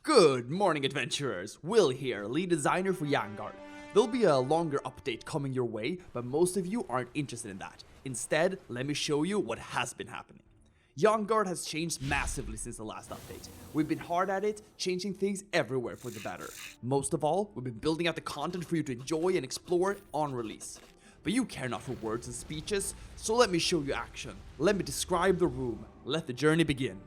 Good morning, adventurers. Will here, lead designer for Yaengard. There'll be a longer update coming your way, but most of you aren't interested in that. Instead, let me show you what has been happening. Yaengard has changed massively since the last update. We've been hard at it, changing things everywhere for the better. Most of all, we've been building out the content for you to enjoy and explore on release. But you care not for words and speeches, so let me show you action. Let me describe the room. Let the journey begin.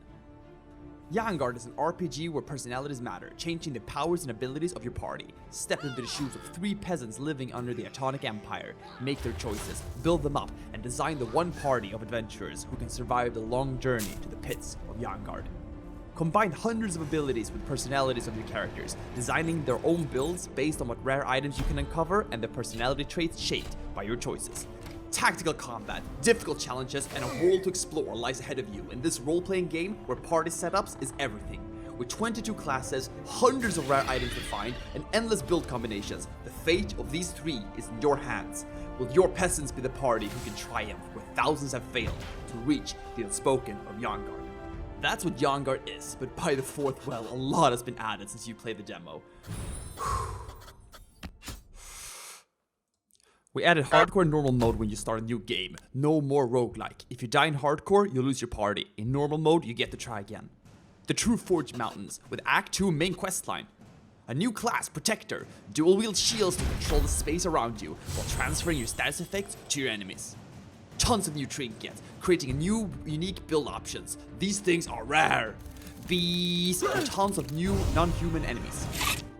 Yaengard is an RPG where personalities matter, changing the powers and abilities of your party. Step into the shoes of 3 peasants living under the Atonic Empire, make their choices, build them up, and design the one party of adventurers who can survive the long journey to the pits of Yaengard. Combine hundreds of abilities with personalities of your characters, designing their own builds based on what rare items you can uncover and the personality traits shaped by your choices. Tactical combat, difficult challenges, and a world to explore lies ahead of you in this role-playing game where party setups is everything. With 22 classes, hundreds of rare items to find, and endless build combinations, the fate of these 3 is in your hands. Will your peasants be the party who can triumph where thousands have failed to reach the unspoken of Yaengard? That's what Yaengard is, but by the 4th well, a lot has been added since you played the demo. We added hardcore normal mode when you start a new game. No more roguelike. If you die in hardcore, you lose your party. In normal mode, you get to try again. The True Forge Mountains, with Act 2 main questline. A new class, Protector. Dual wield shields to control the space around you, while transferring your status effects to your enemies. Tons of new trinkets, creating a new unique build options. These things are rare. Bees, and tons of new non-human enemies.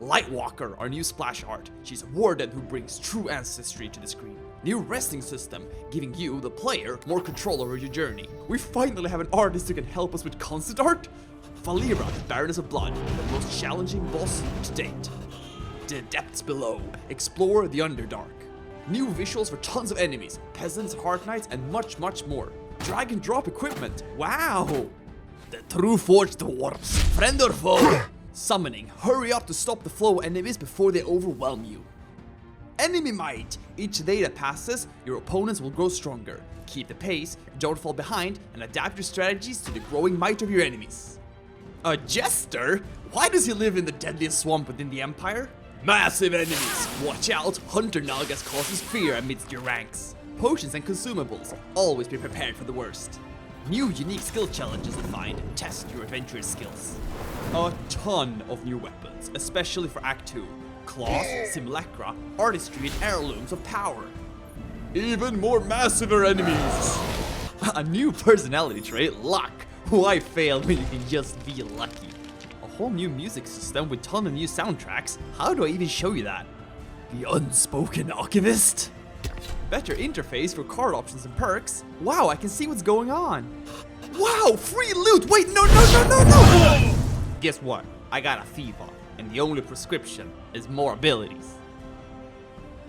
Lightwalker, our new splash art. She's a warden who brings true ancestry to the screen. New resting system, giving you, the player, more control over your journey. We finally have an artist who can help us with concept art. Valira, Baroness of Blood, the most challenging boss to date. The depths below, explore the Underdark. New visuals for tons of enemies, peasants, heart knights, and much more. Drag and drop equipment, wow! The True Forge Dwarves, friend or foe? Summoning, hurry up to stop the flow of enemies before they overwhelm you. Enemy might! Each day that passes, your opponents will grow stronger. Keep the pace, don't fall behind, and adapt your strategies to the growing might of your enemies. A jester? Why does he live in the deadliest swamp within the Empire? Massive enemies! Watch out, Hunter Nalgas causes fear amidst your ranks. Potions and consumables, always be prepared for the worst. New unique skill challenges to find, test your adventurous skills. A ton of new weapons, especially for Act 2. Claws, simulacra, artistry, and heirlooms of power. Even more massiver enemies! A new personality trait, luck. Why fail when you can just be lucky? A whole new music system with ton of new soundtracks. How do I even show you that? The unspoken alchemist? Better interface for card options and perks. Wow, I can see what's going on. Wow, free loot! Wait, no! Guess what? I got a fever, and the only prescription is more abilities.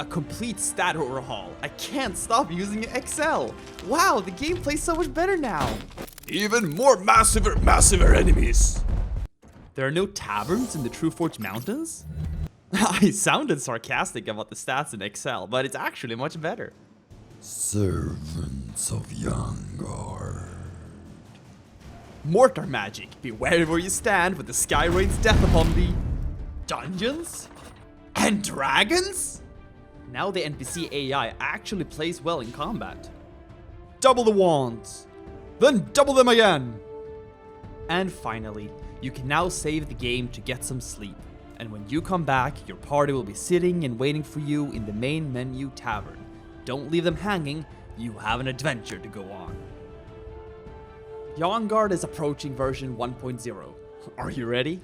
A complete stat overhaul. I can't stop using Excel. Wow, the gameplay's so much better now. Even more massiver enemies. There are no taverns in the True Forge Mountains? I sounded sarcastic about the stats in Excel, but it's actually much better. Servants of Yaengard. Mortar magic. Beware where you stand with the sky rains death upon thee. Dungeons? And dragons? Now the NPC AI actually plays well in combat. Double the wands. Then double them again. And finally, you can now save the game to get some sleep. And when you come back, your party will be sitting and waiting for you in the main menu tavern. Don't leave them hanging, you have an adventure to go on. Yaengard is approaching version 1.0. Are you ready?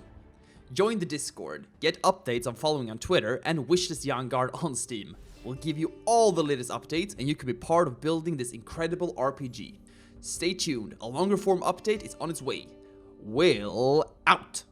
Join the Discord, get updates on following on Twitter, and Wishlist Yaengard on Steam. We'll give you all the latest updates and you can be part of building this incredible RPG. Stay tuned, a longer form update is on its way. Will out!